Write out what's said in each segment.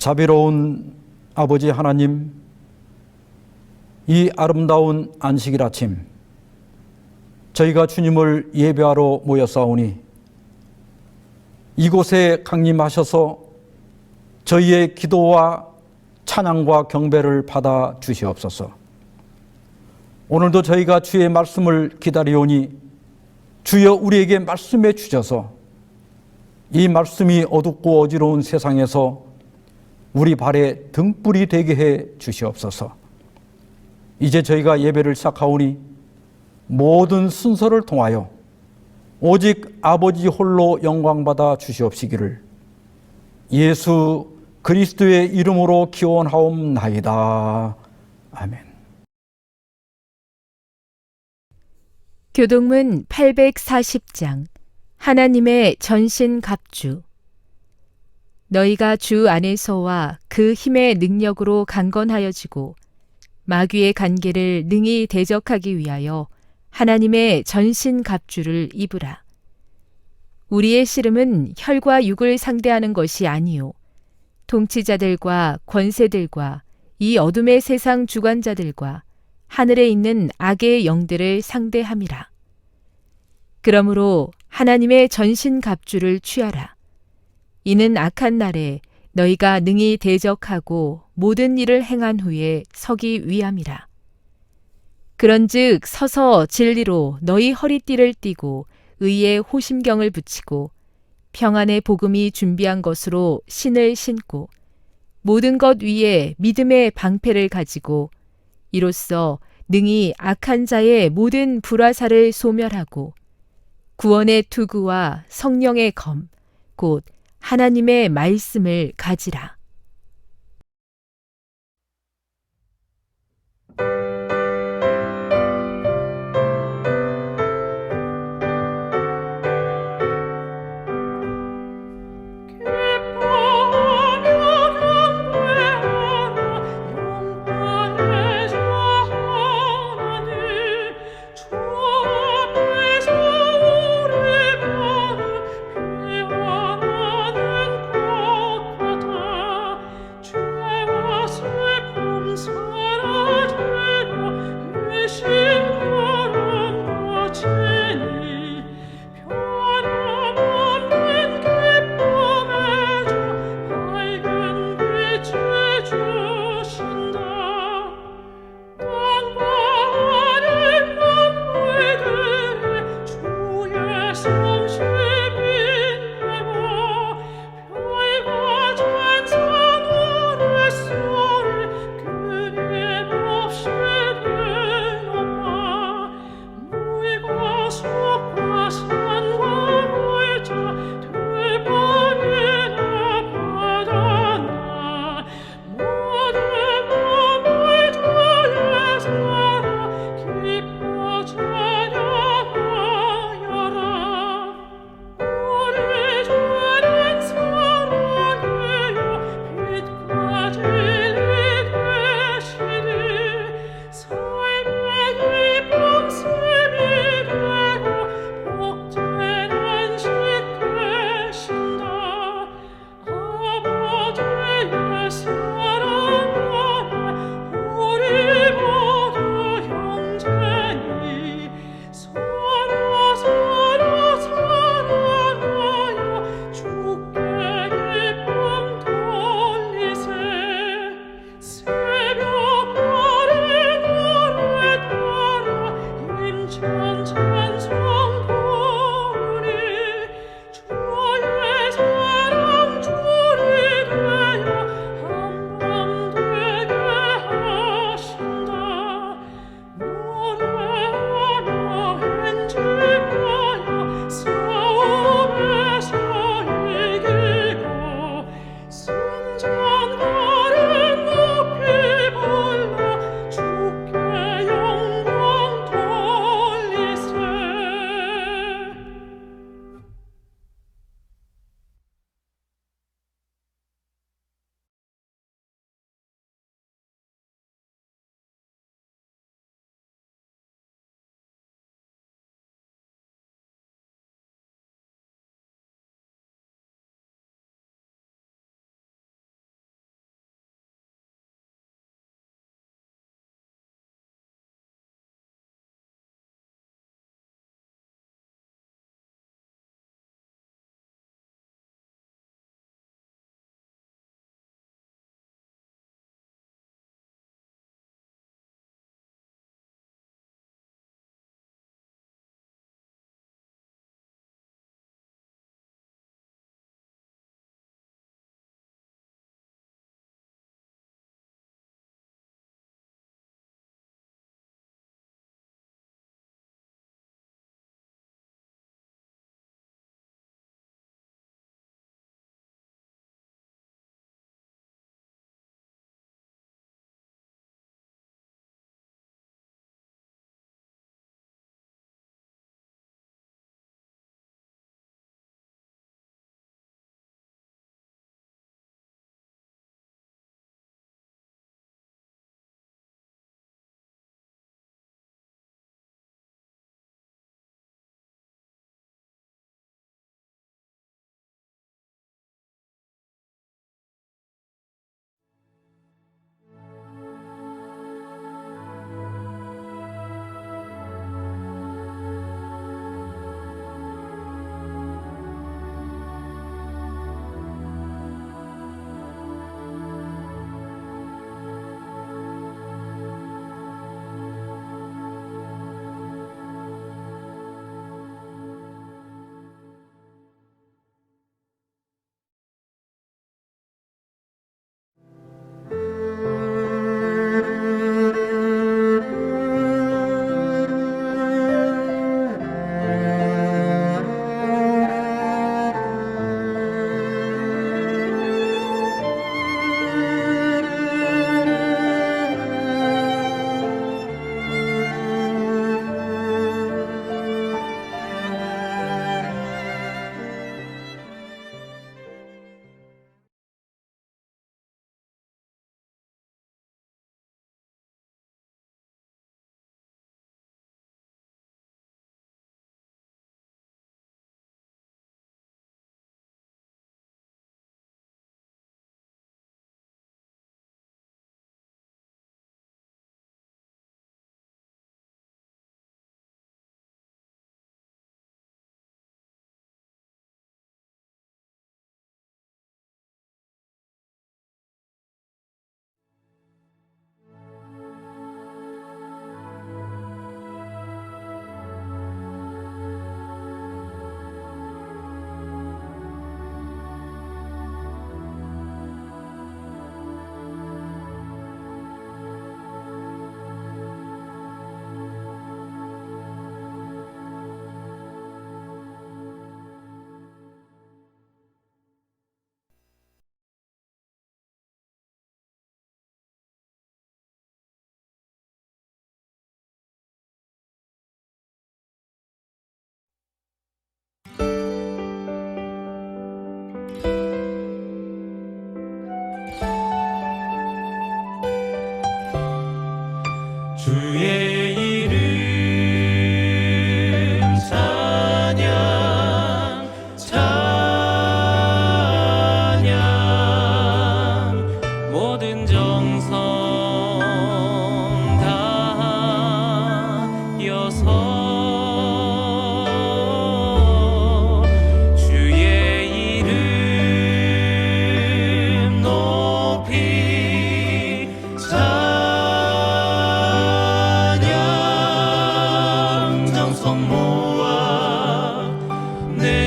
자비로운 아버지 하나님, 이 아름다운 안식일 아침 저희가 주님을 예배하러 모였사오니 이곳에 강림하셔서 저희의 기도와 찬양과 경배를 받아 주시옵소서. 오늘도 저희가 주의 말씀을 기다리오니 주여 우리에게 말씀해 주셔서 이 말씀이 어둡고 어지러운 세상에서 우리 발에 등불이 되게 해 주시옵소서. 이제 저희가 예배를 시작하오니 모든 순서를 통하여 오직 아버지 홀로 영광받아 주시옵시기를 예수 그리스도의 이름으로 기원하옵나이다. 아멘. 교동문 840장 하나님의 전신갑주. 너희가 주 안에서와 그 힘의 능력으로 강건하여지고 마귀의 간계를 능히 대적하기 위하여 하나님의 전신갑주를 입으라. 우리의 씨름은 혈과 육을 상대하는 것이 아니요 통치자들과 권세들과 이 어둠의 세상 주관자들과 하늘에 있는 악의 영들을 상대함이라. 그러므로 하나님의 전신갑주를 취하라. 이는 악한 날에 너희가 능히 대적하고 모든 일을 행한 후에 서기 위함이라. 그런즉 서서 진리로 너희 허리띠를 띠고 의의 호심경을 붙이고 평안의 복음이 준비한 것으로 신을 신고 모든 것 위에 믿음의 방패를 가지고 이로써 능히 악한 자의 모든 불화살을 소멸하고 구원의 투구와 성령의 검, 곧 하나님의 말씀을 가지라.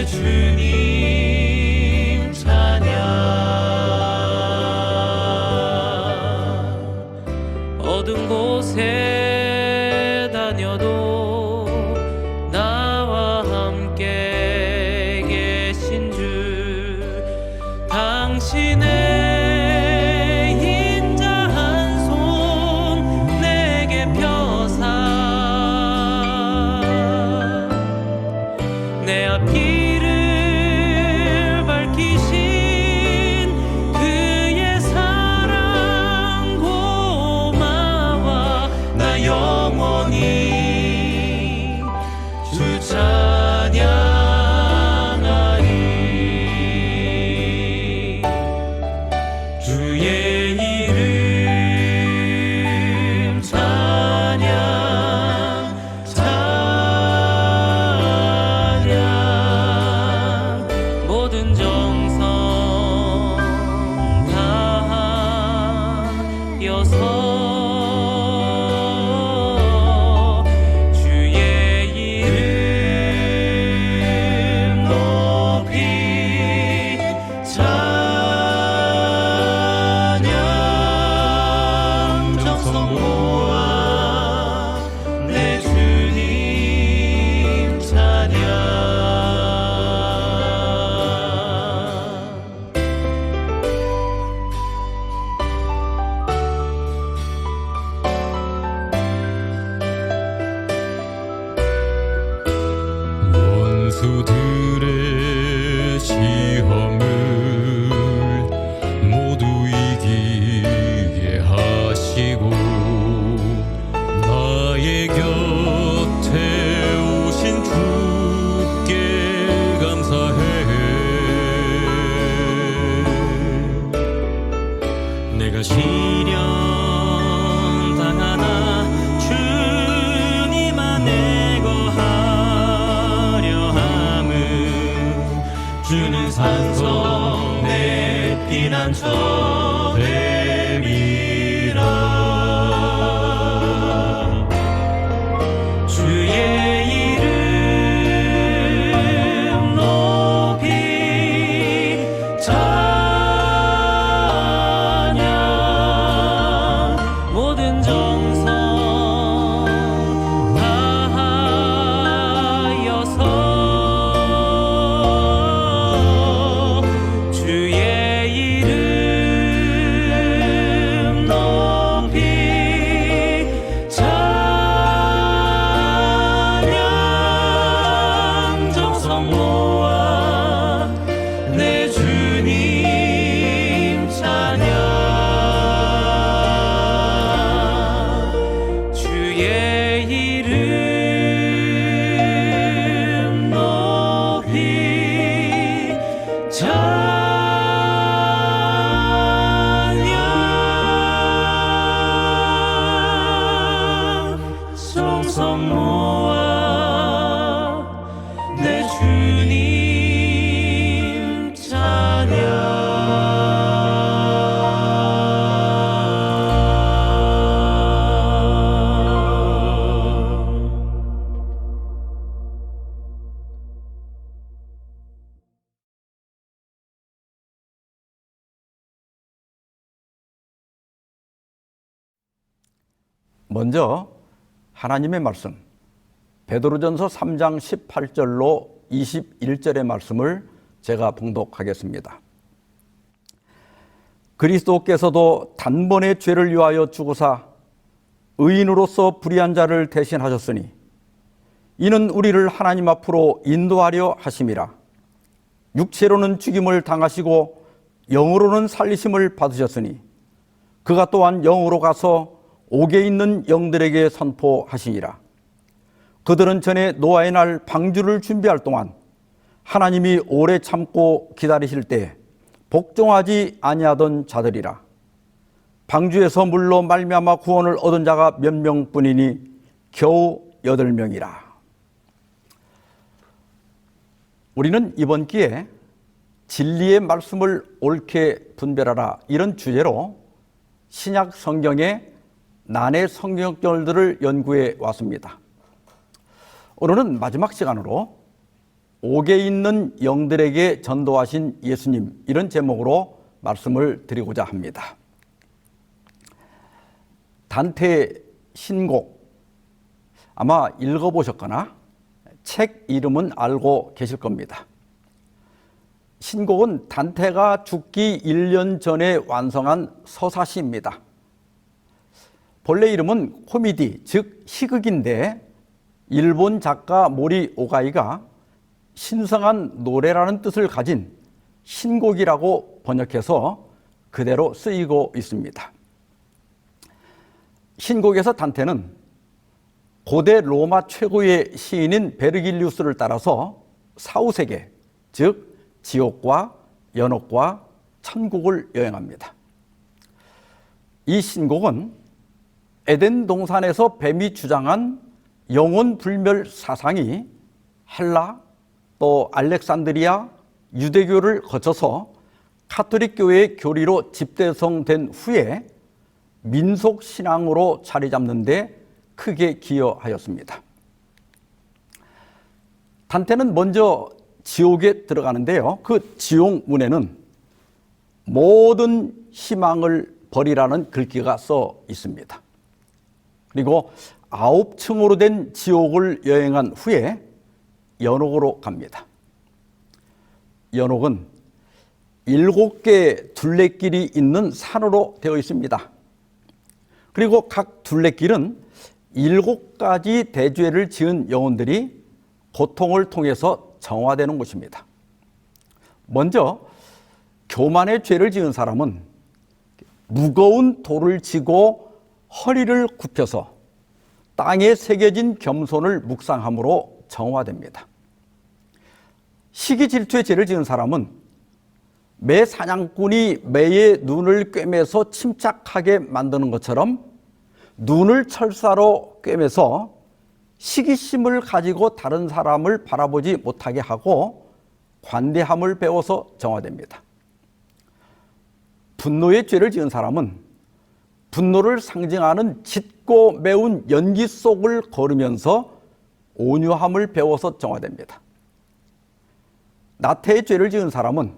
주님 찬양. 어두운 곳에 다녀도 나와 함께 계신 주, 당신의 내 앞길을 밝히신 그의 사랑 고마워. 나 영원히 주 찬양하리. 주의 이름 찬양. 모든 정성 다하여서 주의 이름 높이 찬양. 정성 모아 내 주님 찬양. 원수들의 시험을 모두 이기게 하시고 나의 곁에 오신 주께 감사해. 내가 시련 당하나 주님 안에 거하려 주는 산성 내 피난처 됨이라. 주의 이름 높이 찬양. 모든 정성 다하여서 정성 모아 내 주님 찬양. 먼저 하나님의 말씀, 베드로전서 3장 18절로 21절의 말씀을 제가 봉독하겠습니다. 그리스도께서도 단번에 죄를 위하여 죽으사 의인으로서 불의한 자를 대신하셨으니 이는 우리를 하나님 앞으로 인도하려 하심이라. 육체로는 죽임을 당하시고 영으로는 살리심을 받으셨으니 그가 또한 영으로 가서 옥에 있는 영들에게 선포하시니라. 그들은 전에 노아의 날 방주를 준비할 동안 하나님이 오래 참고 기다리실 때 복종하지 아니하던 자들이라. 방주에서 물로 말미암아 구원을 얻은 자가 몇 명뿐이니 겨우 8명이라. 우리는 이번 기회에 진리의 말씀을 옳게 분별하라, 이런 주제로 신약 성경의 난해 성경절들을 연구해 왔습니다. 오늘은 마지막 시간으로 옥에 있는 영들에게 전도하신 예수님, 이런 제목으로 말씀을 드리고자 합니다. 단테의 신곡, 아마 읽어보셨거나 책 이름은 알고 계실 겁니다. 신곡은 단테가 죽기 1년 전에 완성한 서사시입니다. 본래 이름은 코미디, 즉 희극인데 일본 작가 모리 오가이가 신성한 노래라는 뜻을 가진 신곡이라고 번역해서 그대로 쓰이고 있습니다. 신곡에서 단테는 고대 로마 최고의 시인인 베르길리우스를 따라서 사후세계, 즉 지옥과 연옥과 천국을 여행합니다. 이 신곡은 에덴 동산에서 뱀이 주장한 영혼 불멸 사상이 헬라, 또 알렉산드리아, 유대교를 거쳐서 카톨릭 교회의 교리로 집대성된 후에 민속 신앙으로 자리 잡는 데 크게 기여하였습니다. 단테는 먼저 지옥에 들어가는데요. 그 지옥문에는 모든 희망을 버리라는 글귀가 써 있습니다. 그리고 9층으로 된 지옥을 여행한 후에 연옥으로 갑니다. 연옥은 7개의 둘레길이 있는 산으로 되어 있습니다. 그리고 각 둘레길은 7가지 대죄를 지은 영혼들이 고통을 통해서 정화되는 곳입니다. 먼저 교만의 죄를 지은 사람은 무거운 돌을 지고 허리를 굽혀서 땅에 새겨진 겸손을 묵상함으로 정화됩니다. 시기 질투의 죄를 지은 사람은 매 사냥꾼이 매의 눈을 꿰매서 침착하게 만드는 것처럼 눈을 철사로 꿰매서 시기심을 가지고 다른 사람을 바라보지 못하게 하고 관대함을 배워서 정화됩니다. 분노의 죄를 지은 사람은 분노를 상징하는 짙고 매운 연기 속을 걸으면서 온유함을 배워서 정화됩니다. 나태의 죄를 지은 사람은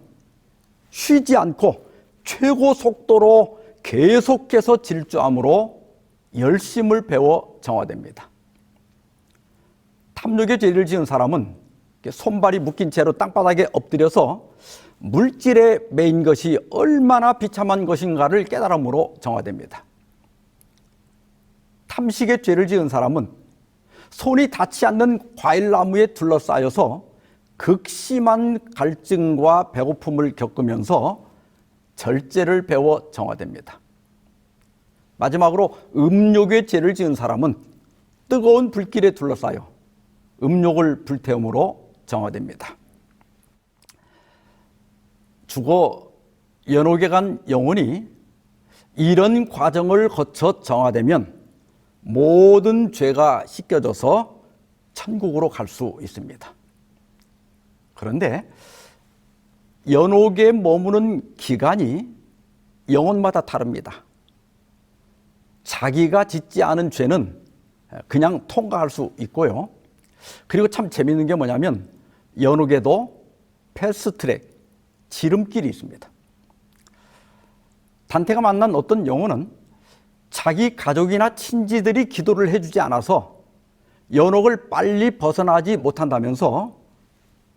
쉬지 않고 최고 속도로 계속해서 질주함으로 열심을 배워 정화됩니다. 탐욕의 죄를 지은 사람은 손발이 묶인 채로 땅바닥에 엎드려서 물질에 매인 것이 얼마나 비참한 것인가를 깨달음으로 정화됩니다. 탐식의 죄를 지은 사람은 손이 닿지 않는 과일나무에 둘러싸여서 극심한 갈증과 배고픔을 겪으면서 절제를 배워 정화됩니다. 마지막으로 음욕의 죄를 지은 사람은 뜨거운 불길에 둘러싸여 음욕을 불태움으로 정화됩니다. 죽어 연옥에 간 영혼이 이런 과정을 거쳐 정화되면 모든 죄가 씻겨져서 천국으로 갈 수 있습니다. 그런데 연옥에 머무는 기간이 영혼마다 다릅니다. 자기가 짓지 않은 죄는 그냥 통과할 수 있고요. 그리고 참 재미있는 게 뭐냐면 연옥에도 패스트트랙, 지름길이 있습니다. 단테가 만난 어떤 영혼은 자기 가족이나 친지들이 기도를 해주지 않아서 연옥을 빨리 벗어나지 못한다면서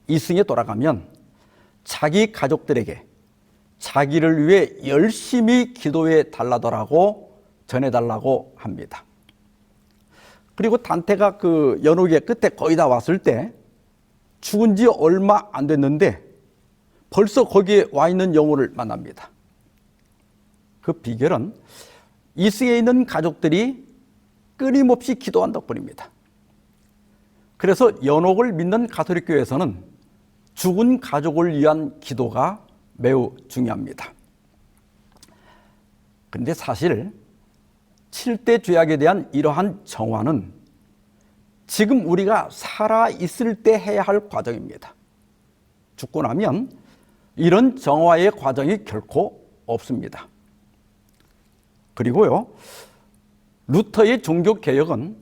이승에 돌아가면 자기 가족들에게 자기를 위해 열심히 기도해 달라더라고 전해달라고 합니다. 그리고 단테가 그 연옥의 끝에 거의 다 왔을 때 죽은 지 얼마 안 됐는데 벌써 거기에 와 있는 영혼을 만납니다. 그 비결은 이승에 있는 가족들이 끊임없이 기도한 덕분입니다. 그래서 연옥을 믿는 가톨릭 교회에서는 죽은 가족을 위한 기도가 매우 중요합니다. 그런데 사실 7대 죄악에 대한 이러한 정화는 지금 우리가 살아있을 때 해야 할 과정입니다. 죽고 나면 이런 정화의 과정이 결코 없습니다. 그리고요, 루터의 종교개혁은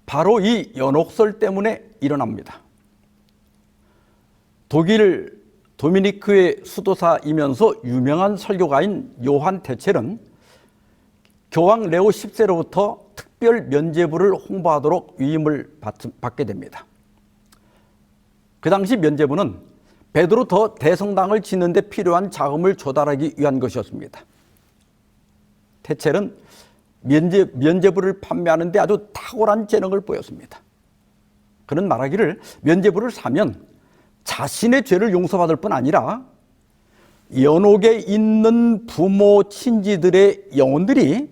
바로 이 연옥설 때문에 일어납니다. 독일 도미니크의 수도사이면서 유명한 설교가인 요한 테첼은 교황 레오 10세로부터 특별 면죄부를 홍보하도록 위임을 받게 됩니다. 그 당시 면죄부는 베드로 더 대성당을 짓는 데 필요한 자금을 조달하기 위한 것이었습니다. 테첼은 면죄부를 판매하는 데 아주 탁월한 재능을 보였습니다. 그는 말하기를 면죄부를 사면 자신의 죄를 용서받을 뿐 아니라 연옥에 있는 부모 친지들의 영혼들이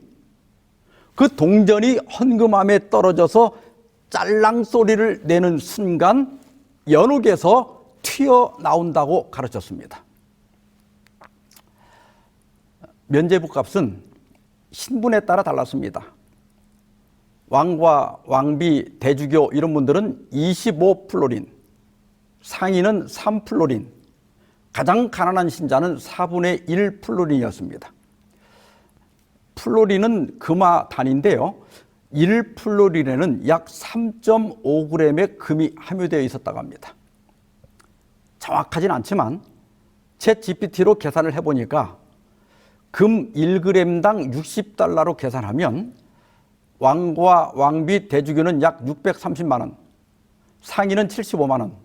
그 동전이 헌금함에 떨어져서 짤랑 소리를 내는 순간 연옥에서 튀어나온다고 가르쳤습니다. 면죄부 값은 신분에 따라 달랐습니다. 왕과 왕비, 대주교 이런 분들은 25플로린, 상인은 3플로린, 가장 가난한 신자는 4분의 1플로린이었습니다. 플로린은 금화 단위인데요. 1플로린에는 약 3.5g의 금이 함유되어 있었다고 합니다. 정확하진 않지만 챗GPT로 계산을 해보니까 금 1g당 60달러로 계산하면 왕과 왕비 대주교는 약 630만 원, 상인은 75만 원,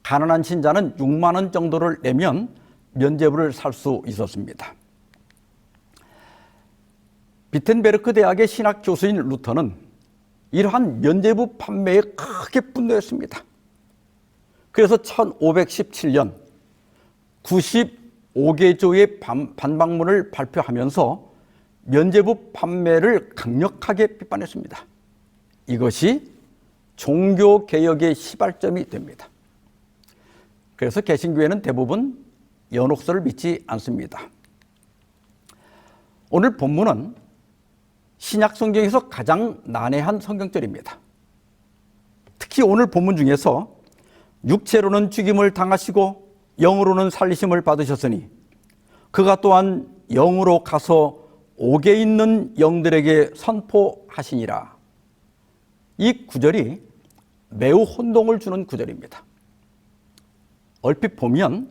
가난한 신자는 6만 원 정도를 내면 면죄부를 살 수 있었습니다. 비텐베르크 대학의 신학 교수인 루터는 이러한 면죄부 판매에 크게 분노했습니다. 그래서 1517년 95개조의 반박문을 발표하면서 면죄부 판매를 강력하게 비판했습니다. 이것이 종교개혁의 시발점이 됩니다. 그래서 개신교회는 대부분 연옥서를 믿지 않습니다. 오늘 본문은 신약 성경에서 가장 난해한 성경절입니다. 특히 오늘 본문 중에서 육체로는 죽임을 당하시고 영으로는 살리심을 받으셨으니 그가 또한 영으로 가서 옥에 있는 영들에게 선포하시니라. 이 구절이 매우 혼동을 주는 구절입니다. 얼핏 보면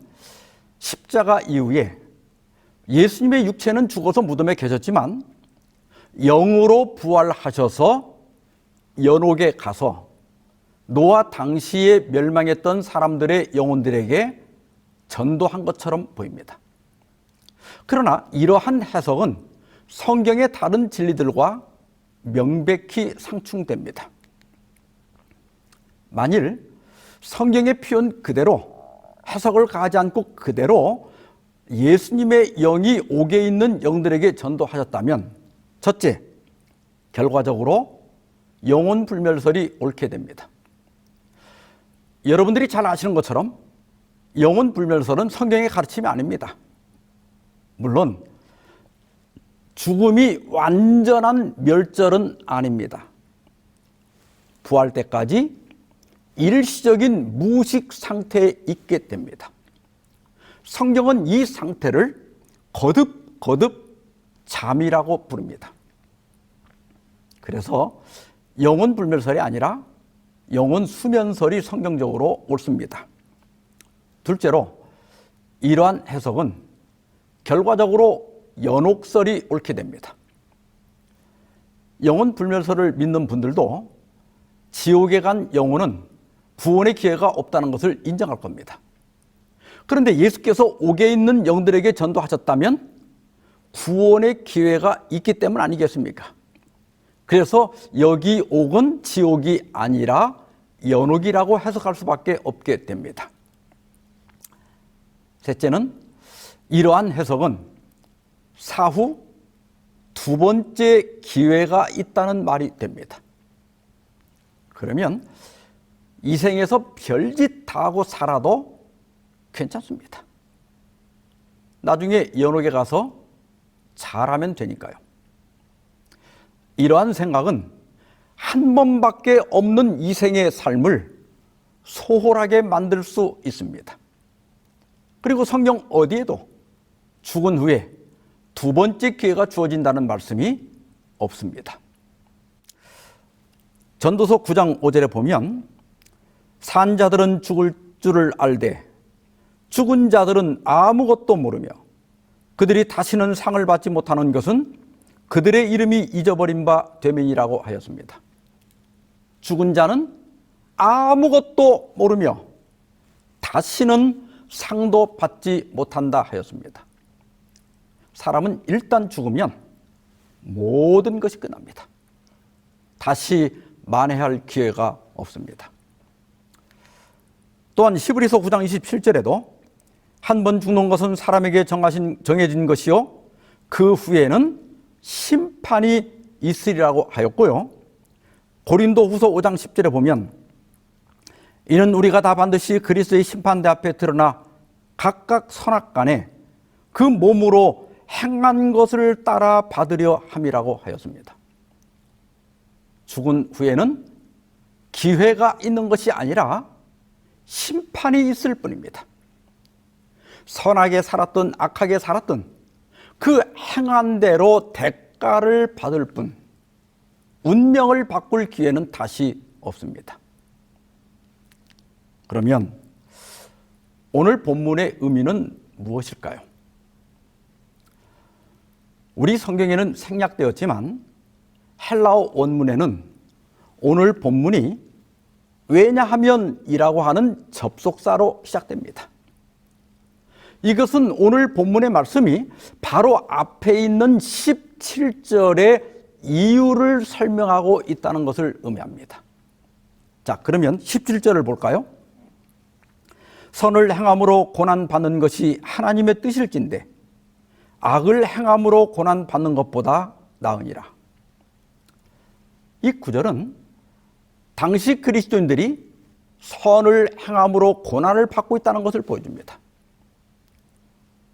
십자가 이후에 예수님의 육체는 죽어서 무덤에 계셨지만 영으로 부활하셔서 연옥에 가서 노아 당시에 멸망했던 사람들의 영혼들에게 전도한 것처럼 보입니다. 그러나 이러한 해석은 성경의 다른 진리들과 명백히 상충됩니다. 만일 성경의 표현 그대로 해석을 가하지 않고 그대로 예수님의 영이 옥에 있는 영들에게 전도하셨다면 첫째, 결과적으로 영혼 불멸설이 옳게 됩니다. 여러분들이 잘 아시는 것처럼 영혼 불멸설은 성경의 가르침이 아닙니다. 물론 죽음이 완전한 멸절은 아닙니다. 부활 때까지 일시적인 무식 상태에 있게 됩니다. 성경은 이 상태를 거듭 잠이라고 부릅니다. 그래서 영혼 불멸설이 아니라 영혼 수면설이 성경적으로 옳습니다. 둘째로 이러한 해석은 결과적으로 연옥설이 옳게 됩니다. 영혼 불멸설을 믿는 분들도 지옥에 간 영혼은 구원의 기회가 없다는 것을 인정할 겁니다. 그런데 예수께서 옥에 있는 영들에게 전도하셨다면 구원의 기회가 있기 때문 아니겠습니까? 그래서 여기 옥은 지옥이 아니라 연옥이라고 해석할 수밖에 없게 됩니다. 셋째는 이러한 해석은 사후 두 번째 기회가 있다는 말이 됩니다. 그러면 이 생에서 별짓 다 하고 살아도 괜찮습니다. 나중에 연옥에 가서 잘하면 되니까요. 이러한 생각은 한 번밖에 없는 이 생의 삶을 소홀하게 만들 수 있습니다. 그리고 성경 어디에도 죽은 후에 두 번째 기회가 주어진다는 말씀이 없습니다. 전도서 9장 5절에 보면 산자들은 죽을 줄을 알되 죽은 자들은 아무것도 모르며 그들이 다시는 상을 받지 못하는 것은 그들의 이름이 잊어버린 바 되면이라고 하였습니다. 죽은 자는 아무것도 모르며 다시는 상도 받지 못한다 하였습니다. 사람은 일단 죽으면 모든 것이 끝납니다. 다시 만회할 기회가 없습니다. 또한 히브리서 9장 27절에도 한 번 죽는 것은 사람에게 정해진 것이요 그 후에는 심판이 있으리라고 하였고요. 고린도후서 5장 10절에 보면 이는 우리가 다 반드시 그리스도의 심판대 앞에 드러나 각각 선악간에 그 몸으로 행한 것을 따라 받으려 함이라고 하였습니다. 죽은 후에는 기회가 있는 것이 아니라 심판이 있을 뿐입니다. 선하게 살았든 악하게 살았든 그 행한 대로 대가를 받을 뿐 운명을 바꿀 기회는 다시 없습니다. 그러면 오늘 본문의 의미는 무엇일까요? 우리 성경에는 생략되었지만 헬라어 원문에는 오늘 본문이 왜냐하면 이라고 하는 접속사로 시작됩니다. 이것은 오늘 본문의 말씀이 바로 앞에 있는 17절의 이유를 설명하고 있다는 것을 의미합니다. 자, 그러면 17절을 볼까요? 선을 행함으로 고난받는 것이 하나님의 뜻일진데 악을 행함으로 고난받는 것보다 나으니라. 이 구절은 당시 그리스도인들이 선을 행함으로 고난을 받고 있다는 것을 보여줍니다.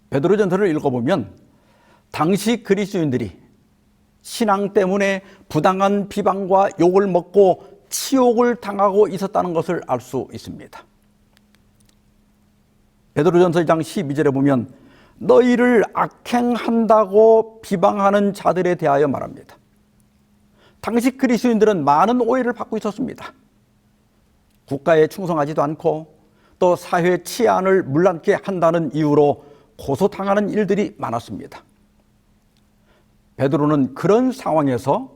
베드로전서를 읽어보면 당시 그리스도인들이 신앙 때문에 부당한 비방과 욕을 먹고 치욕을 당하고 있었다는 것을 알 수 있습니다. 베드로전서 2장 12절에 보면 너희를 악행한다고 비방하는 자들에 대하여 말합니다. 당시 그리스도인들은 많은 오해를 받고 있었습니다. 국가에 충성하지도 않고 또 사회 치안을 물란케 한다는 이유로 고소당하는 일들이 많았습니다. 베드로는 그런 상황에서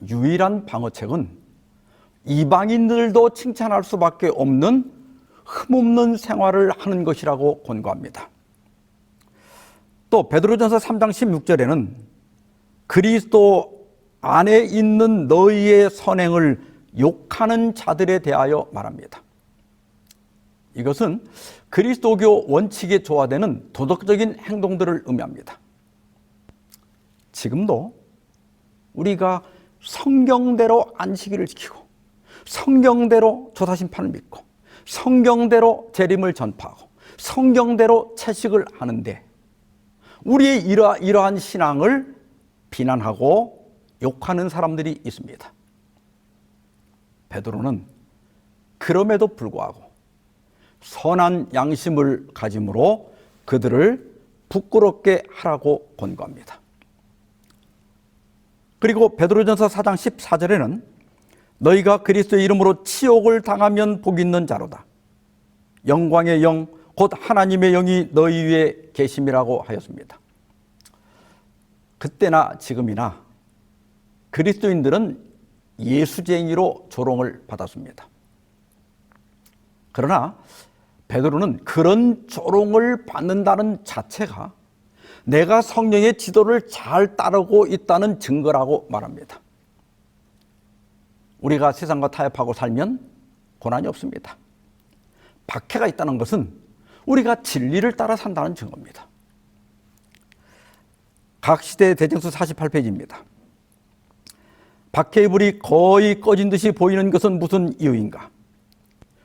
유일한 방어책은 이방인들도 칭찬할 수밖에 없는 흠없는 생활을 하는 것이라고 권고합니다. 또 베드로전서 3장 16절에는 그리스도 안에 있는 너희의 선행을 욕하는 자들에 대하여 말합니다. 이것은 그리스도교 원칙에 조화되는 도덕적인 행동들을 의미합니다. 지금도 우리가 성경대로 안식일을 지키고 성경대로 조사심판을 믿고 성경대로 재림을 전파하고 성경대로 채식을 하는데 우리의 이러한 신앙을 비난하고 욕하는 사람들이 있습니다. 베드로는 그럼에도 불구하고 선한 양심을 가짐으로 그들을 부끄럽게 하라고 권고합니다. 그리고 베드로전서 4장 14절에는 너희가 그리스도의 이름으로 치욕을 당하면 복 있는 자로다. 영광의 영 곧 하나님의 영이 너희 위에 계심이라고 하였습니다. 그때나 지금이나 그리스도인들은 예수쟁이로 조롱을 받았습니다. 그러나 베드로는 그런 조롱을 받는다는 자체가 내가 성령의 지도를 잘 따르고 있다는 증거라고 말합니다. 우리가 세상과 타협하고 살면 고난이 없습니다. 박해가 있다는 것은 우리가 진리를 따라 산다는 증거입니다. 각시대 대쟁서 48페이지입니다. 박해의 불이 거의 꺼진 듯이 보이는 것은 무슨 이유인가?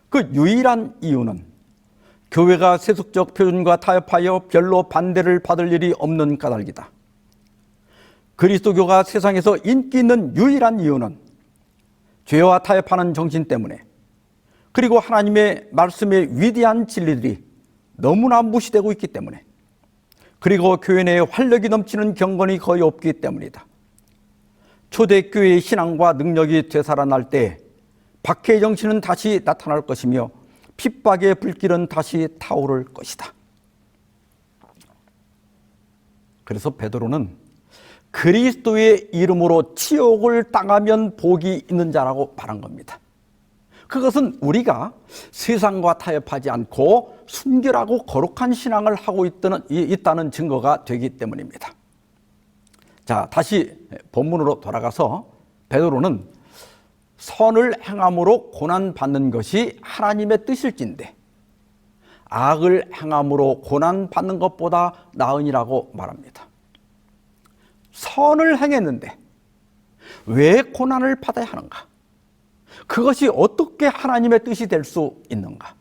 그 유일한 이유는 교회가 세속적 표준과 타협하여 별로 반대를 받을 일이 없는 까닭이다. 그리스도교가 세상에서 인기 있는 유일한 이유는 죄와 타협하는 정신 때문에 그리고 하나님의 말씀의 위대한 진리들이 너무나 무시되고 있기 때문에 그리고 교회 내에 활력이 넘치는 경건이 거의 없기 때문이다. 초대교회의 신앙과 능력이 되살아날 때 박해의 정신은 다시 나타날 것이며 핍박의 불길은 다시 타오를 것이다. 그래서 베드로는 그리스도의 이름으로 치욕을 당하면 복이 있는 자라고 말한 겁니다. 그것은 우리가 세상과 타협하지 않고 순결하고 거룩한 신앙을 하고 있다는 증거가 되기 때문입니다. 자, 다시 본문으로 돌아가서 베드로는 선을 행함으로 고난받는 것이 하나님의 뜻일진데 악을 행함으로 고난받는 것보다 나으니라고 말합니다. 선을 행했는데 왜 고난을 받아야 하는가? 그것이 어떻게 하나님의 뜻이 될 수 있는가?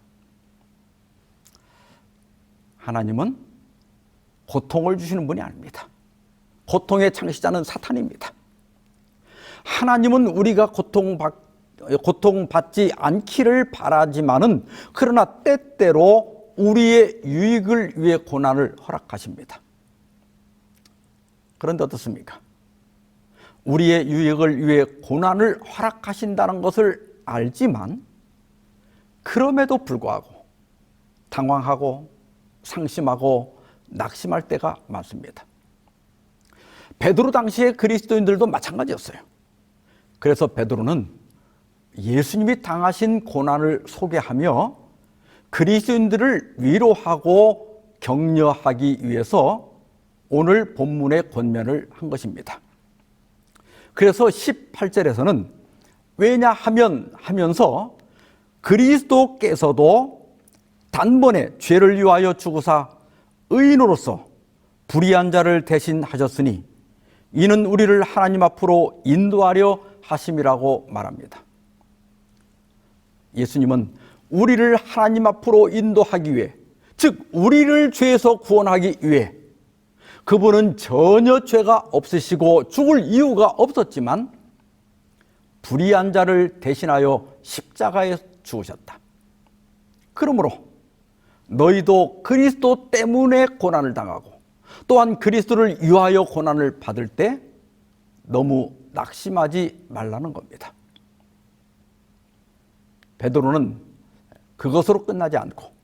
하나님은 고통을 주시는 분이 아닙니다. 고통의 창시자는 사탄입니다. 하나님은 우리가 고통받지 않기를 바라지만은 그러나 때때로 우리의 유익을 위해 고난을 허락하십니다. 그런데 어떻습니까? 우리의 유익을 위해 고난을 허락하신다는 것을 알지만 그럼에도 불구하고 당황하고 상심하고 낙심할 때가 많습니다. 베드로 당시의 그리스도인들도 마찬가지였어요. 그래서 베드로는 예수님이 당하신 고난을 소개하며 그리스도인들을 위로하고 격려하기 위해서 오늘 본문의 권면을 한 것입니다. 그래서 18절에서는 왜냐하면 하면서 그리스도께서도 단번에 죄를 위하여 죽으사 의인으로서 불의한 자를 대신하셨으니 이는 우리를 하나님 앞으로 인도하려 하심이라고 말합니다. 예수님은 우리를 하나님 앞으로 인도하기 위해, 즉 우리를 죄에서 구원하기 위해 그분은 전혀 죄가 없으시고 죽을 이유가 없었지만 불의한 자를 대신하여 십자가에 죽으셨다. 그러므로 너희도 그리스도 때문에 고난을 당하고 또한 그리스도를 위하여 고난을 받을 때 너무 낙심하지 말라는 겁니다. 베드로는 그것으로 끝나지 않고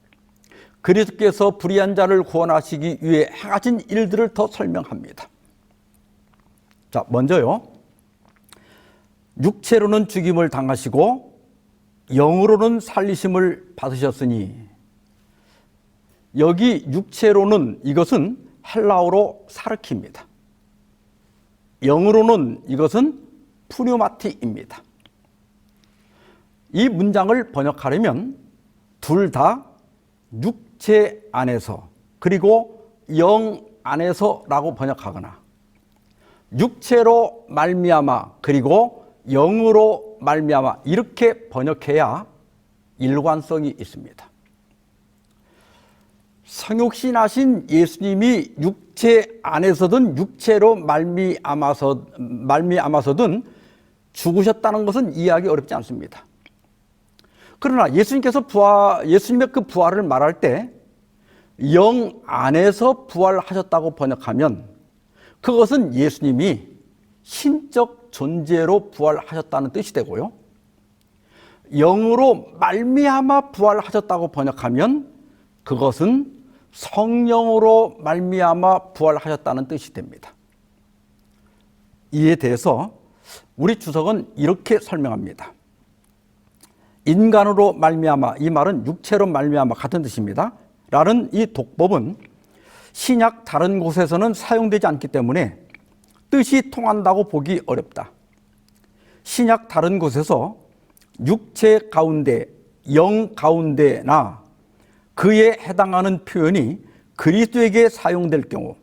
그리스도께서 불의한 자를 구원하시기 위해 행하신 일들을 더 설명합니다. 자, 먼저요. 육체로는 죽임을 당하시고 영으로는 살리심을 받으셨으니, 여기 육체로는 이것은 헬라어로 사르키입니다. 영으로는 이것은 푸뉴마티입니다. 이 문장을 번역하려면 둘 다 육체 안에서 그리고 영 안에서라고 번역하거나 육체로 말미암아 그리고 영으로 말미암아 이렇게 번역해야 일관성이 있습니다. 성육신하신 예수님이 육체 안에서든 육체로 말미암아서든 죽으셨다는 것은 이해하기 어렵지 않습니다. 그러나 예수님의 그 부활을 말할 때 영 안에서 부활하셨다고 번역하면 그것은 예수님이 신적 존재로 부활하셨다는 뜻이 되고요. 영으로 말미암아 부활하셨다고 번역하면 그것은 성령으로 말미암아 부활하셨다는 뜻이 됩니다. 이에 대해서 우리 주석은 이렇게 설명합니다. 인간으로 말미암아, 이 말은 육체로 말미암아 같은 뜻입니다. 라는 이 독법은 신약 다른 곳에서는 사용되지 않기 때문에 뜻이 통한다고 보기 어렵다. 신약 다른 곳에서 육체 가운데, 영 가운데나 그에 해당하는 표현이 그리스도에게 사용될 경우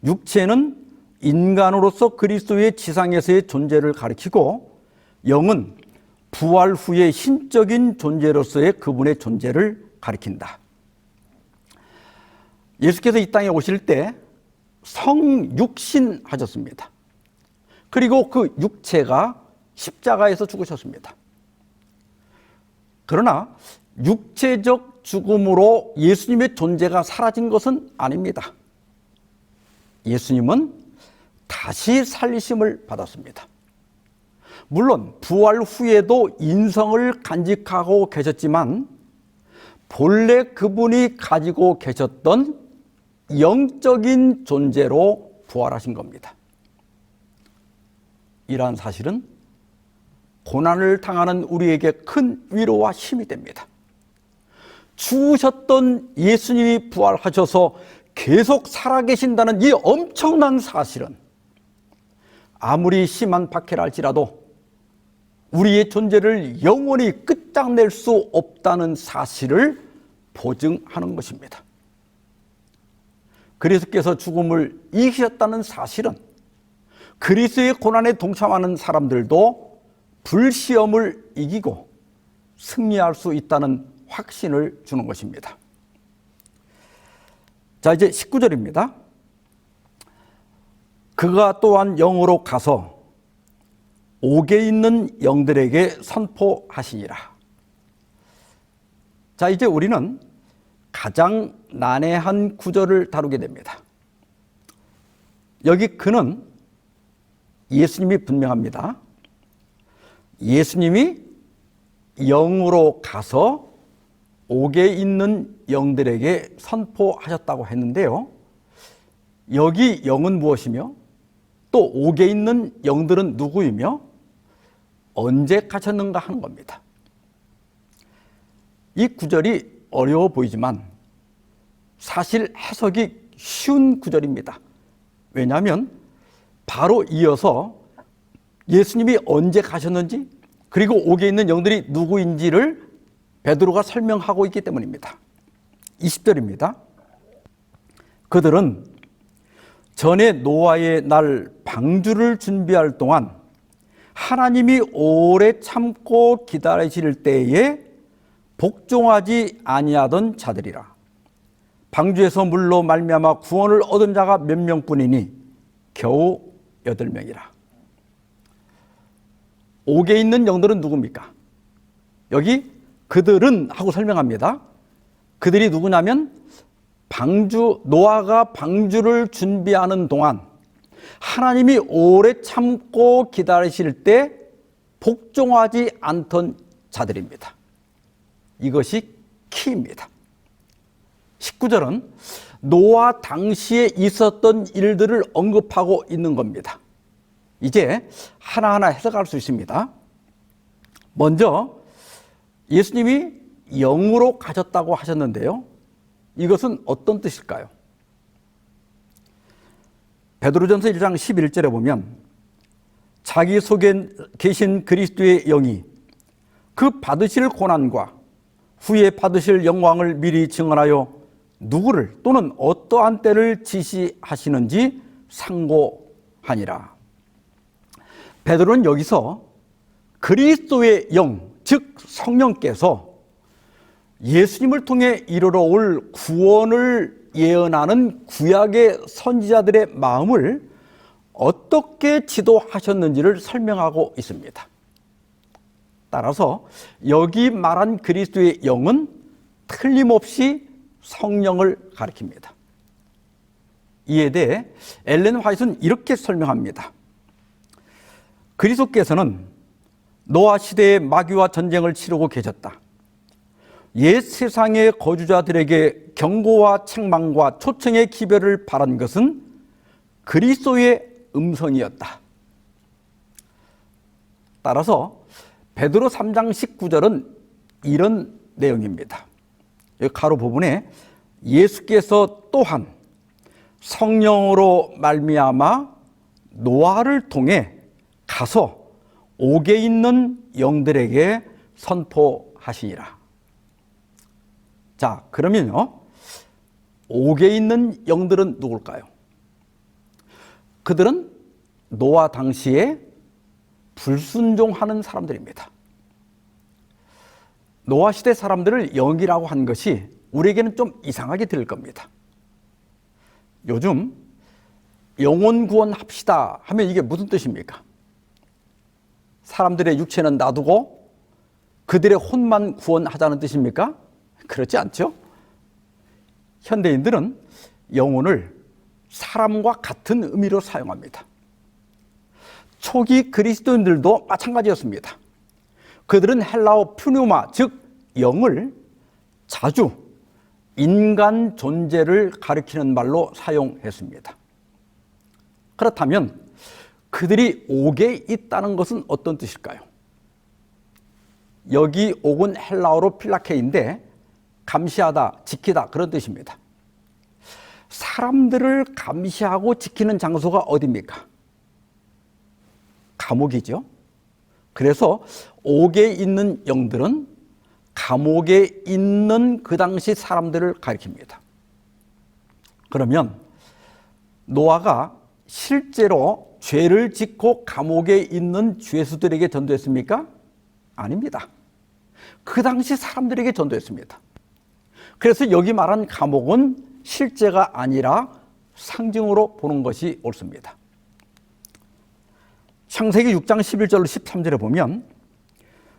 육체는 인간으로서 그리스도의 지상에서의 존재를 가리키고 영은 부활 후의 신적인 존재로서의 그분의 존재를 가리킨다. 예수께서 이 땅에 오실 때 성육신 하셨습니다. 그리고 그 육체가 십자가에서 죽으셨습니다. 그러나 육체적 죽음으로 예수님의 존재가 사라진 것은 아닙니다. 예수님은 다시 살리심을 받았습니다. 물론 부활 후에도 인성을 간직하고 계셨지만 본래 그분이 가지고 계셨던 영적인 존재로 부활하신 겁니다. 이러한 사실은 고난을 당하는 우리에게 큰 위로와 힘이 됩니다. 죽으셨던 예수님이 부활하셔서 계속 살아계신다는 이 엄청난 사실은 아무리 심한 박해를 할지라도 우리의 존재를 영원히 끝장낼 수 없다는 사실을 보증하는 것입니다. 그리스도께서 죽음을 이기셨다는 사실은 그리스도의 고난에 동참하는 사람들도 불시험을 이기고 승리할 수 있다는 확신을 주는 것입니다. 자, 이제 19절입니다. 그가 또한 영으로 가서 옥에 있는 영들에게 선포하시니라. 자, 이제 우리는 가장 난해한 구절을 다루게 됩니다. 여기 그는 예수님이 분명합니다. 예수님이 영으로 가서 옥에 있는 영들에게 선포하셨다고 했는데요. 여기 영은 무엇이며 또 옥에 있는 영들은 누구이며 언제 가셨는가 하는 겁니다. 이 구절이 어려워 보이지만 사실 해석이 쉬운 구절입니다. 왜냐하면 바로 이어서 예수님이 언제 가셨는지 그리고 옥에 있는 영들이 누구인지를 베드로가 설명하고 있기 때문입니다. 20절입니다. 그들은 전에 노아의 날 방주를 준비할 동안 하나님이 오래 참고 기다리실 때에 복종하지 아니하던 자들이라. 방주에서 물로 말미암아 구원을 얻은 자가 몇 명뿐이니 겨우 8명이라. 옥에 있는 영들은 누굽니까? 여기 그들은 하고 설명합니다. 그들이 누구냐면 노아가 방주를 준비하는 동안 하나님이 오래 참고 기다리실 때 복종하지 않던 자들입니다. 이것이 키입니다. 19절은 노아 당시에 있었던 일들을 언급하고 있는 겁니다. 이제 하나하나 해석할 수 있습니다. 먼저 예수님이 영으로 가셨다고 하셨는데요. 이것은 어떤 뜻일까요? 베드로전서 1장 11절에 보면 자기 속에 계신 그리스도의 영이 그 받으실 고난과 후에 받으실 영광을 미리 증언하여 누구를 또는 어떠한 때를 지시하시는지 상고하니라. 베드로는 여기서 그리스도의 영, 즉 성령께서 예수님을 통해 이르러 올 구원을 예언하는 구약의 선지자들의 마음을 어떻게 지도하셨는지를 설명하고 있습니다. 따라서 여기 말한 그리스도의 영은 틀림없이 성령을 가리킵니다. 이에 대해 엘렌 화이트는 이렇게 설명합니다. 그리스도께서는 노아 시대의 마귀와 전쟁을 치르고 계셨다. 옛 세상의 거주자들에게 경고와 책망과 초청의 기별을 바란 것은 그리스도의 음성이었다. 따라서 베드로 3장 19절은 이런 내용입니다. 여기 가로 부분에 예수께서 또한 성령으로 말미암아 노아를 통해 가서 옥에 있는 영들에게 선포하시니라. 자, 그러면요, 옥에 있는 영들은 누굴까요? 그들은 노아 당시에 불순종하는 사람들입니다. 노아 시대 사람들을 영이라고 한 것이 우리에게는 좀 이상하게 들릴 겁니다. 요즘 영혼 구원합시다 하면 이게 무슨 뜻입니까? 사람들의 육체는 놔두고 그들의 혼만 구원하자는 뜻입니까? 그렇지 않죠? 현대인들은 영혼을 사람과 같은 의미로 사용합니다. 초기 그리스도인들도 마찬가지였습니다. 그들은 헬라어 푸뉴마, 즉 영을 자주 인간 존재를 가리키는 말로 사용했습니다. 그렇다면 그들이 옥에 있다는 것은 어떤 뜻일까요? 여기 옥은 헬라어로 필라케인데 감시하다, 지키다 그런 뜻입니다. 사람들을 감시하고 지키는 장소가 어디입니까? 감옥이죠. 그래서 옥에 있는 영들은 감옥에 있는 그 당시 사람들을 가리킵니다. 그러면 노아가 실제로 죄를 짓고 감옥에 있는 죄수들에게 전도했습니까? 아닙니다. 그 당시 사람들에게 전도했습니다. 그래서 여기 말한 감옥은 실제가 아니라 상징으로 보는 것이 옳습니다. 창세기 6장 11절로 13절에 보면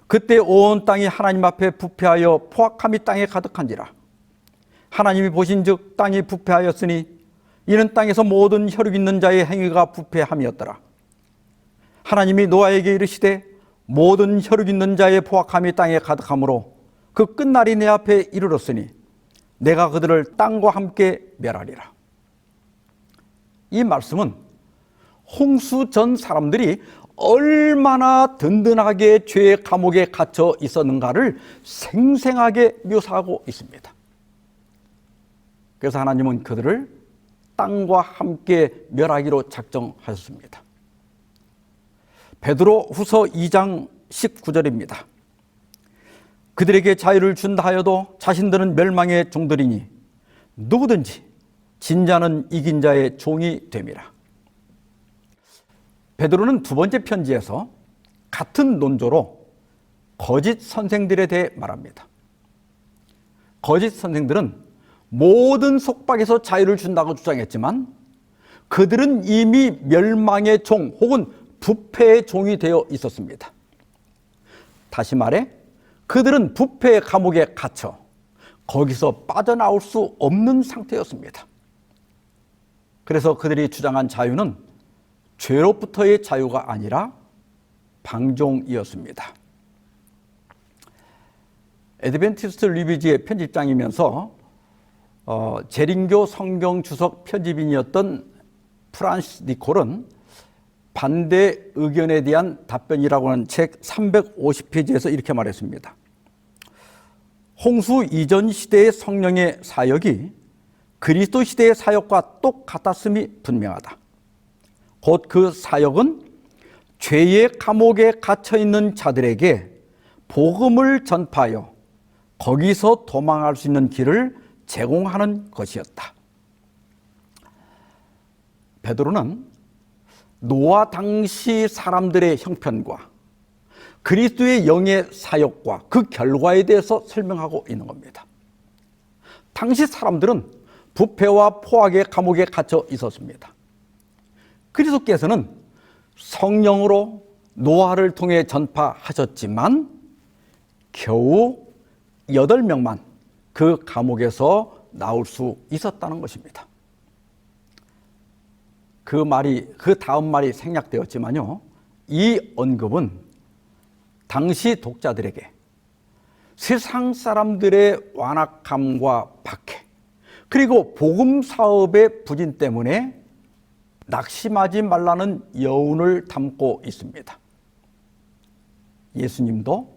그때 온 땅이 하나님 앞에 부패하여 포악함이 땅에 가득한지라. 하나님이 보신즉 땅이 부패하였으니 이는 땅에서 모든 혈육 있는 자의 행위가 부패함이었더라. 하나님이 노아에게 이르시되 모든 혈육 있는 자의 포악함이 땅에 가득하므로 그 끝날이 내 앞에 이르렀으니 내가 그들을 땅과 함께 멸하리라. 이 말씀은 홍수 전 사람들이 얼마나 든든하게 죄의 감옥에 갇혀 있었는가를 생생하게 묘사하고 있습니다. 그래서 하나님은 그들을 땅과 함께 멸하기로 작정하셨습니다. 베드로 후서 2장 19절입니다. 그들에게 자유를 준다 하여도 자신들은 멸망의 종들이니 누구든지 진자는 이긴 자의 종이 됨이라. 베드로는 두 번째 편지에서 같은 논조로 거짓 선생들에 대해 말합니다. 거짓 선생들은 모든 속박에서 자유를 준다고 주장했지만 그들은 이미 멸망의 종 혹은 부패의 종이 되어 있었습니다. 다시 말해 그들은 부패의 감옥에 갇혀 거기서 빠져나올 수 없는 상태였습니다. 그래서 그들이 주장한 자유는 죄로부터의 자유가 아니라 방종이었습니다. 애드벤티스트 리뷰지의 편집장이면서 재림교 성경 주석 편집인이었던 프란시스 니콜은 반대 의견에 대한 답변이라고 하는 책 350페이지에서 이렇게 말했습니다. 홍수 이전 시대의 성령의 사역이 그리스도 시대의 사역과 똑같았음이 분명하다. 곧 그 사역은 죄의 감옥에 갇혀있는 자들에게 복음을 전파하여 거기서 도망할 수 있는 길을 제공하는 것이었다. 베드로는 노아 당시 사람들의 형편과 그리스도의 영의 사역과 그 결과에 대해서 설명하고 있는 겁니다. 당시 사람들은 부패와 포악의 감옥에 갇혀 있었습니다. 그리스도께서는 성령으로 노아를 통해 전파하셨지만 겨우 8명만 그 감옥에서 나올 수 있었다는 것입니다. 그 다음 말이 생략되었지만요, 이 언급은 당시 독자들에게 세상 사람들의 완악함과 박해, 그리고 복음 사업의 부진 때문에 낙심하지 말라는 여운을 담고 있습니다. 예수님도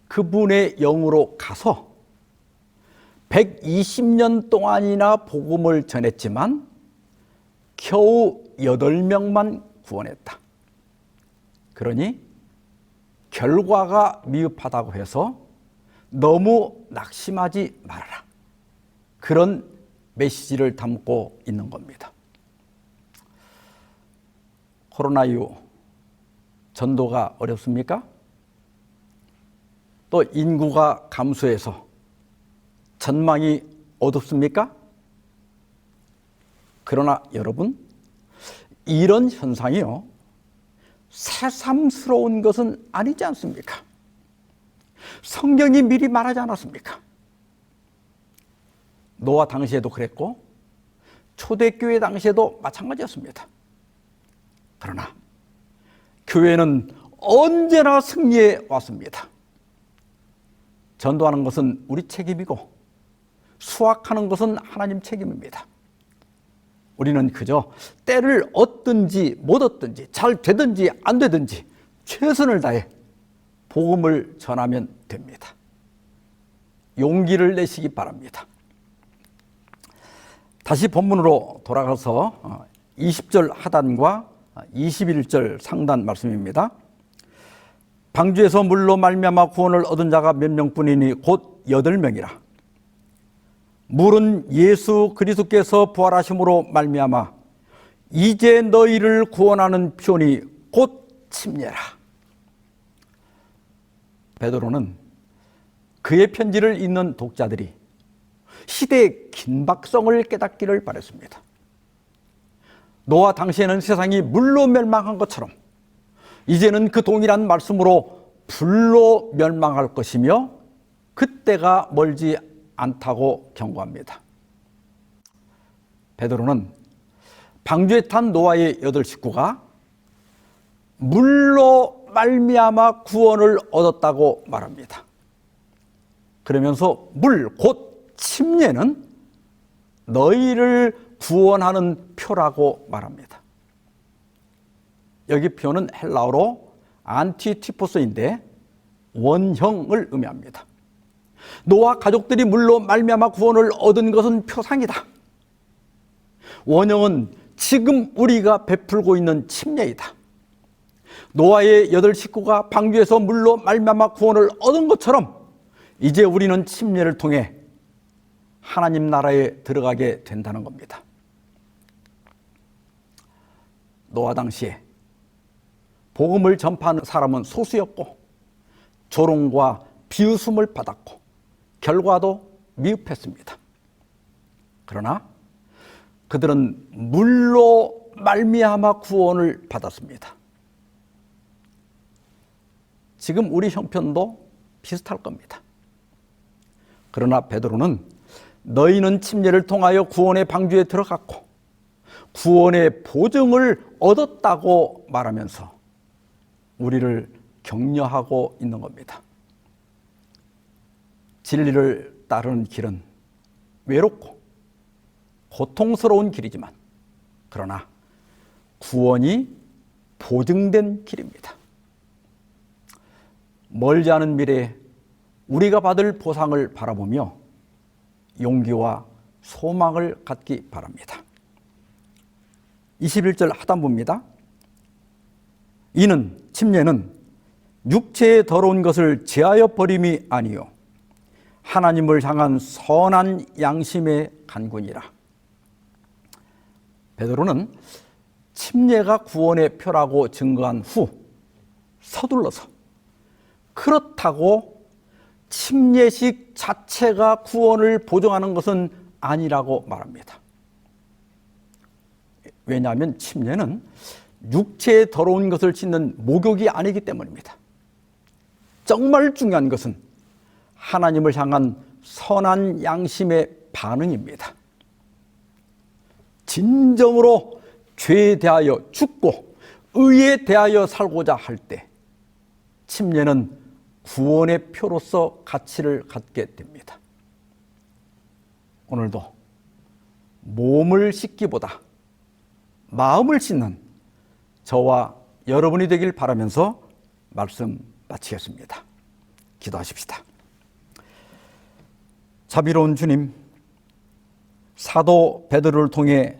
그분의 영으로 가서 120년 동안이나 복음을 전했지만 겨우 8명만 구원했다. 그러니 결과가 미흡하다고 해서 너무 낙심하지 말아라. 그런 메시지를 담고 있는 겁니다. 코로나 이후 전도가 어렵습니까? 또 인구가 감소해서 전망이 어둡습니까? 그러나 여러분, 이런 현상이요, 새삼스러운 것은 아니지 않습니까? 성경이 미리 말하지 않았습니까? 노아 당시에도 그랬고 초대교회 당시에도 마찬가지였습니다. 그러나 교회는 언제나 승리해 왔습니다. 전도하는 것은 우리 책임이고 수확하는 것은 하나님 책임입니다. 우리는 그저 때를 얻든지 못 얻든지 잘 되든지 안 되든지 최선을 다해 복음을 전하면 됩니다. 용기를 내시기 바랍니다. 다시 본문으로 돌아가서 20절 하단과 21절 상단 말씀입니다. 방주에서 물로 말미암아 구원을 얻은 자가 몇 명뿐이니 곧 8명이라. 물은 예수 그리스도께서 부활하심으로 말미암아 이제 너희를 구원하는 표현이 곧 침례라. 베드로는 그의 편지를 읽는 독자들이 시대의 긴박성을 깨닫기를 바랬습니다. 노아 당시에는 세상이 물로 멸망한 것처럼 이제는 그 동일한 말씀으로 불로 멸망할 것이며 그때가 멀지 않다고 경고합니다. 베드로는 방주에 탄 노아의 8 식구가 물로 말미암아 구원을 얻었다고 말합니다. 그러면서 물, 곧 침례는 너희를 구원하는 표라고 말합니다. 여기 표는 헬라어로 안티티포스인데 원형을 의미합니다. 노아 가족들이 물로 말미암아 구원을 얻은 것은 표상이다. 원형은 지금 우리가 베풀고 있는 침례이다. 노아의 8 식구가 방주에서 물로 말미암아 구원을 얻은 것처럼 이제 우리는 침례를 통해 하나님 나라에 들어가게 된다는 겁니다. 노아 당시에 복음을 전파하는 사람은 소수였고 조롱과 비웃음을 받았고 결과도 미흡했습니다. 그러나 그들은 물로 말미암아 구원을 받았습니다. 지금 우리 형편도 비슷할 겁니다. 그러나 베드로는 너희는 침례를 통하여 구원의 방주에 들어갔고 구원의 보증을 얻었다고 말하면서 우리를 격려하고 있는 겁니다. 진리를 따르는 길은 외롭고 고통스러운 길이지만 그러나 구원이 보증된 길입니다. 멀지 않은 미래에 우리가 받을 보상을 바라보며 용기와 소망을 갖기 바랍니다. 21절 하단부입니다. 이는 침례는 육체의 더러운 것을 제하여 버림이 아니요 하나님을 향한 선한 양심의 간군이라. 베드로는 침례가 구원의 표라고 증거한 후 서둘러서 그렇다고 침례식 자체가 구원을 보증하는 것은 아니라고 말합니다. 왜냐하면 침례는 육체의 더러운 것을 씻는 목욕이 아니기 때문입니다. 정말 중요한 것은 하나님을 향한 선한 양심의 반응입니다. 진정으로 죄에 대하여 죽고 의에 대하여 살고자 할 때 침례는 구원의 표로서 가치를 갖게 됩니다. 오늘도 몸을 씻기보다 마음을 씻는 저와 여러분이 되길 바라면서 말씀 마치겠습니다. 기도하십시다. 자비로운 주님, 사도 베드로를 통해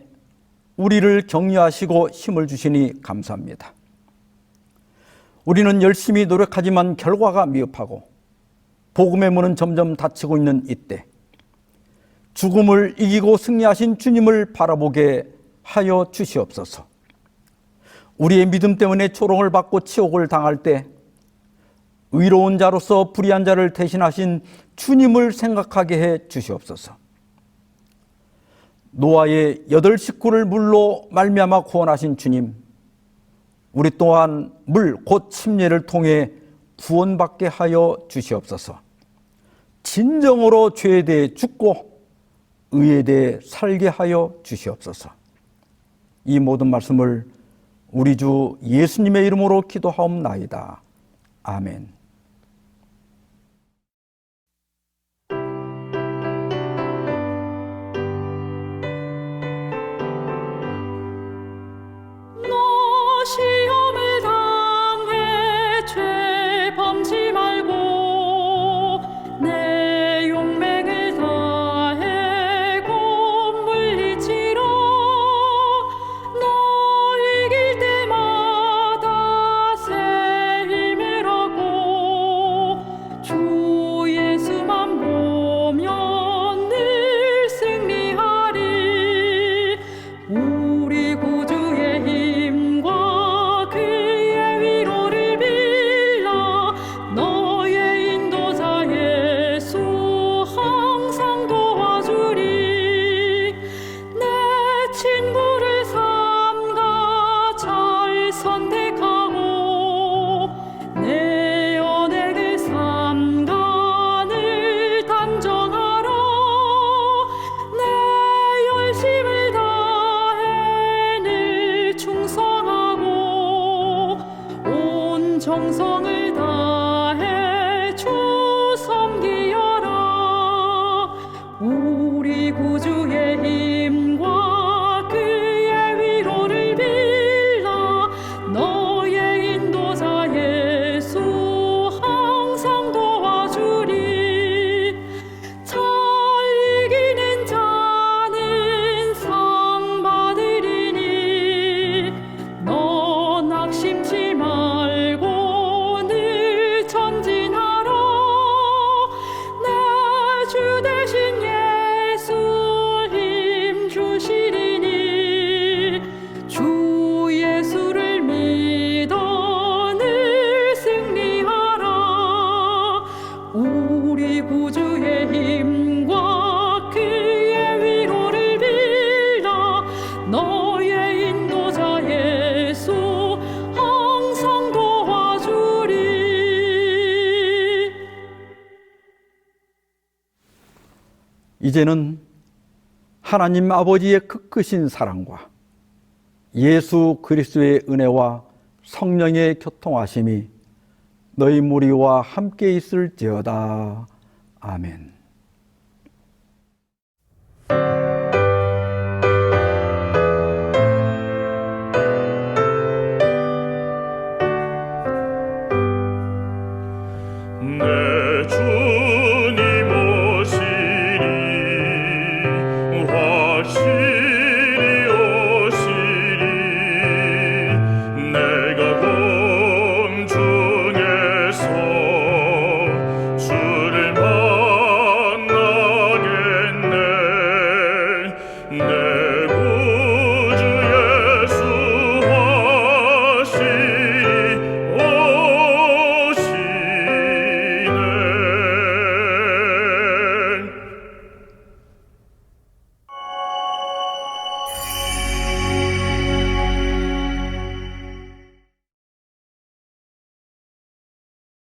우리를 격려하시고 힘을 주시니 감사합니다. 우리는 열심히 노력하지만 결과가 미흡하고 복음의 문은 점점 닫히고 있는 이때 죽음을 이기고 승리하신 주님을 바라보게 하여 주시옵소서. 우리의 믿음 때문에 조롱을 받고 치욕을 당할 때 의로운 자로서 불의한 자를 대신하신 주님을 생각하게 해 주시옵소서. 노아의 8 식구를 물로 말미암아 구원하신 주님, 우리 또한 물 곧 침례를 통해 구원받게 하여 주시옵소서. 진정으로 죄에 대해 죽고 의에 대해 살게 하여 주시옵소서. 이 모든 말씀을 우리 주 예수님의 이름으로 기도하옵나이다. 아멘. 구주의 힘과 그의 위로를 빌라 너의 인도자 예수 항상 도와주리. 잘 이기는 자는 상 받으리니 너 낙심치 말고 늘 전진하라. 내 주 대신 예수 힘 주시리니 주 예수를 믿어 늘 승리하라. 우리 구주의 힘과 그의 위로를 빌라 너의 인도자 예수 항상 도와주리. 이제는 하나님 아버지의 크크신 사랑과 예수 그리스도의 은혜와 성령의 교통하심이 너희 무리와 함께 있을지어다. 아멘.